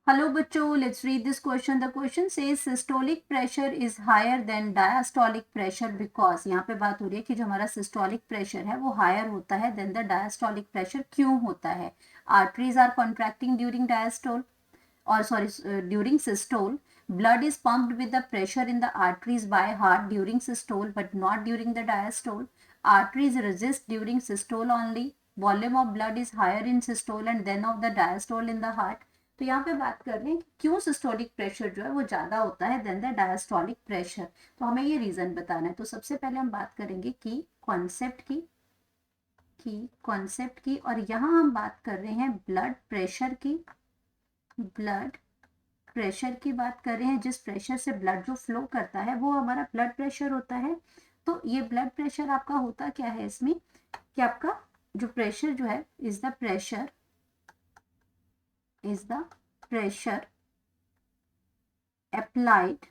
Hello बच्चों, let's read this question. The question says systolic pressure is higher than diastolic pressure because, यहाँ पे बात हो रही है कि जो हमारा सिस्टोलिक प्रेशर है वो हायर होता है देन द डायस्टोलिक प्रेशर। क्यों होता है? Arteries are contracting during diastole or sorry during systole. Blood is pumped with the pressure in the arteries by heart during systole but not during the diastole. Arteries resist during systole only. Volume of blood is higher in systole and then of the diastole in the heart. तो यहाँ पे बात कर रहे हैं कि क्यों systolic pressure जो है वो ज़्यादा होता है देन द डायस्टोलिक प्रेशर। तो हमें ये रीज़न बताना है। तो सबसे पहले हम बात करेंगे कि कॉन्सेप्ट की और यहाँ हम बात कर रहे हैं ब्लड प्रेशर की। ब्लड प्रेशर की बात कर रहे हैं, जिस प्रेशर से ब्लड जो फ्लो करता है वो हमारा ब्लड प्रेशर होता है। तो ये ब्लड प्रेशर आपका होता क्या है इसमें कि आपका जो प्रेशर जो है is the pressure applied.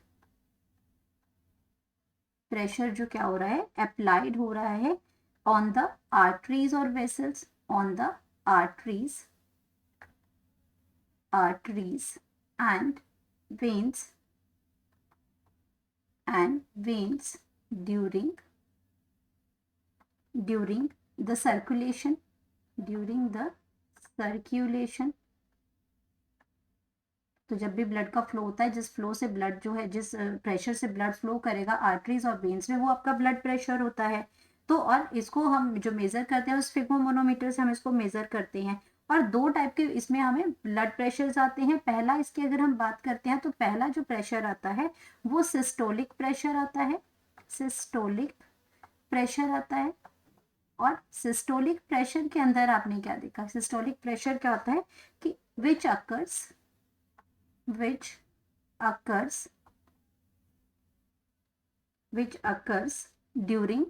Pressure जो क्या हो रहा है, अप्लाइड हो रहा है ऑन द आर्टरीज और vessels, on the arteries and veins during the circulation तो जब भी ब्लड का फ्लो होता है, जिस फ्लो से ब्लड जो है, जिस प्रेशर से ब्लड फ्लो करेगा आर्टरीज और वेन्स में, वो आपका ब्लड प्रेशर होता है। तो और इसको हम जो मेजर करते हैं उस स्फिग्मोमोनोमीटर से हम इसको मेजर करते हैं। और दो टाइप के इसमें हमें ब्लड प्रेशर्स आते हैं। पहला, इसकी अगर हम बात करते हैं तो पहला जो प्रेशर आता है वो सिस्टोलिक प्रेशर आता है। और सिस्टोलिक प्रेशर के अंदर आपने क्या देखा, सिस्टोलिक प्रेशर क्या होता है कि विच occurs during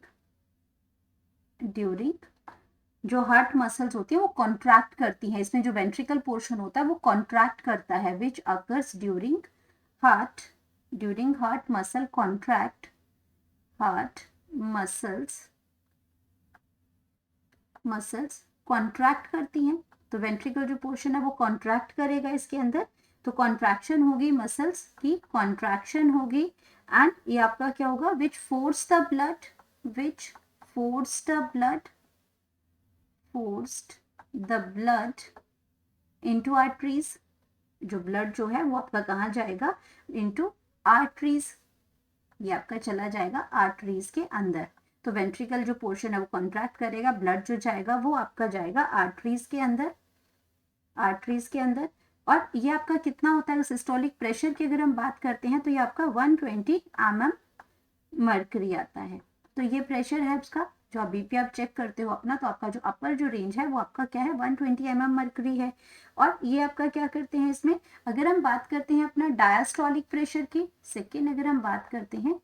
जो हार्ट मसल्स होती है वो कॉन्ट्रैक्ट करती हैं। इसमें जो वेंट्रिकल पोर्शन होता है वो कॉन्ट्रैक्ट करता है। Which occurs during heart muscle contract, heart muscles contract करती हैं। तो वेंट्रिकल जो पोर्शन है वो कॉन्ट्रैक्ट करेगा इसके अंदर। तो कॉन्ट्रैक्शन होगी, मसल्स की कॉन्ट्रैक्शन होगी। एंड ये आपका क्या होगा, which force the blood into arteries. जो ब्लड जो है वो आपका कहाँ जाएगा, इनटू आर्टरीज। ये आपका चला जाएगा आर्टरीज के अंदर। तो वेंट्रिकल जो पोर्शन है वो कॉन्ट्रैक्ट करेगा, ब्लड जो जाएगा वो आपका जाएगा आर्टरीज के अंदर। और ये आपका कितना होता है सिस्टोलिक प्रेशर की अगर हम बात करते हैं तो ये आपका 120 mm मर्करी आता है। तो ये प्रेशर है उसका, जो आप बीपी आप चेक करते हो अपना, तो आपका जो अपर जो रेंज है वो आपका क्या है, 120 mm मर्करी है। और ये आपका क्या करते हैं इसमें, अगर हम बात करते हैं अपना डायस्टोलिक प्रेशर की, सेकेंड अगर हम बात करते हैं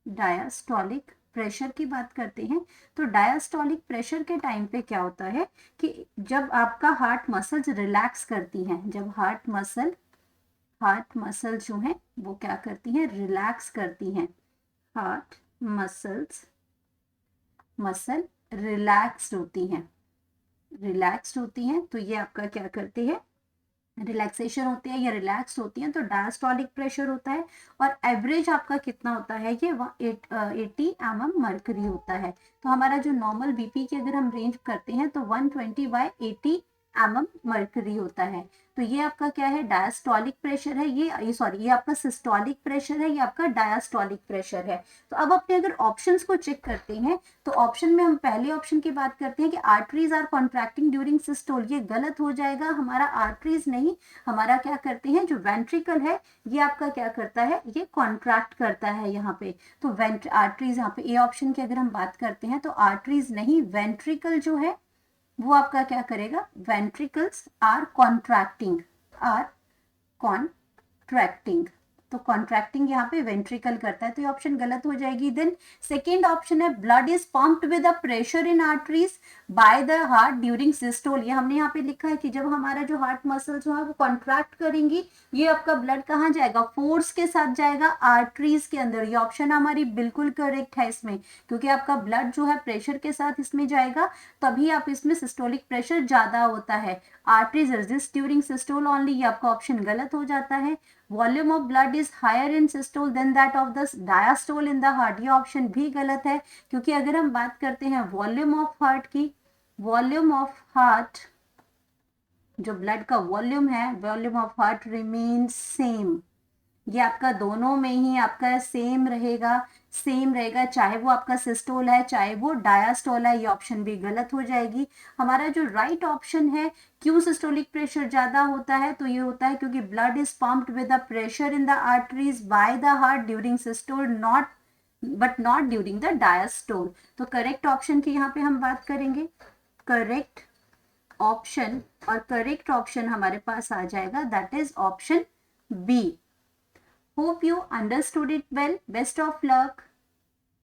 डायस्टोलिक प्रेशर की बात करते हैं, तो डायस्टोलिक प्रेशर के टाइम पे क्या होता है कि जब आपका हार्ट मसल्स रिलैक्स करती हैं, जब हार्ट मसल जो है वो क्या करती हैं, रिलैक्स करती हैं। हार्ट मसल रिलैक्स्ड होती हैं तो ये आपका क्या करती है, रिलैक्सेशन होती है या रिलैक्स होती है, तो डायस्टोलिक प्रेशर होता है। और एवरेज आपका कितना होता है, ये 80 mm मर्करी होता है। तो हमारा जो नॉर्मल बीपी की अगर हम रेंज करते हैं तो 120/80 mm मर्करी होता है। तो ये आपका क्या है, डायस्टोलिक प्रेशर है। ये आपका सिस्टोलिक प्रेशर है, ये आपका डायस्टोलिक प्रेशर है। तो अब अपने अगर ऑप्शंस को चेक करते हैं तो ऑप्शन में हम पहले ऑप्शन की बात करते हैं कि arteries are contracting during systole. ये गलत हो जाएगा, हमारा आर्टरीज नहीं, हमारा क्या करते हैं, जो वेंट्रिकल है ये आपका क्या करता है, ये कॉन्ट्रैक्ट करता है यहाँ पे। तो आर्टरीज, यहाँ पे ए ऑप्शन की अगर हम बात करते हैं तो आर्टरीज नहीं, वेंट्रिकल जो है वो आपका क्या करेगा, वेंट्रिकल्स आर कॉन्ट्रैक्टिंग। तो कॉन्ट्रैक्टिंग यहाँ पे वेंट्रिकल करता है, तो ये ऑप्शन गलत हो जाएगी। देन सेकेंड ऑप्शन है blood is pumped with a pressure in arteries by the heart during systole. ये हमने यहाँ पे लिखा है कि जब हमारा जो हार्ट मसल्स है वो कॉन्ट्रैक्ट करेंगी, ये आपका ब्लड कहाँ जाएगा, फोर्स के साथ जाएगा आर्टरीज के अंदर। ये ऑप्शन हमारी बिल्कुल करेक्ट है इसमें, क्योंकि आपका ब्लड जो है प्रेशर के साथ इसमें जाएगा, तभी आप इसमें सिस्टोलिक प्रेशर ज्यादा होता है। Arteries resist during systole only, ये आपका ऑप्शन गलत हो जाता है। Volume of blood is higher in systole than that of the diastole in the heart, ये ऑप्शन भी गलत है, क्योंकि अगर हम बात करते हैं वॉल्यूम ऑफ हार्ट की, वॉल्यूम ऑफ हार्ट, जो ब्लड का वॉल्यूम है, volume of heart remains same. ये आपका दोनों में ही आपका सेम रहेगा, सेम रहेगा, चाहे वो आपका सिस्टोल है चाहे वो डायास्टोल है, ये ऑप्शन भी गलत हो जाएगी। हमारा जो राइट ऑप्शन है, क्यों सिस्टोलिक प्रेशर ज्यादा होता है, तो ये होता है क्योंकि blood is pumped with the pressure in the arteries by the heart during systole not but not during the diastole. तो करेक्ट ऑप्शन की यहाँ पे हम बात करेंगे, करेक्ट ऑप्शन, और करेक्ट ऑप्शन हमारे पास आ जाएगा that is option B. Hope you understood it well. Best of luck.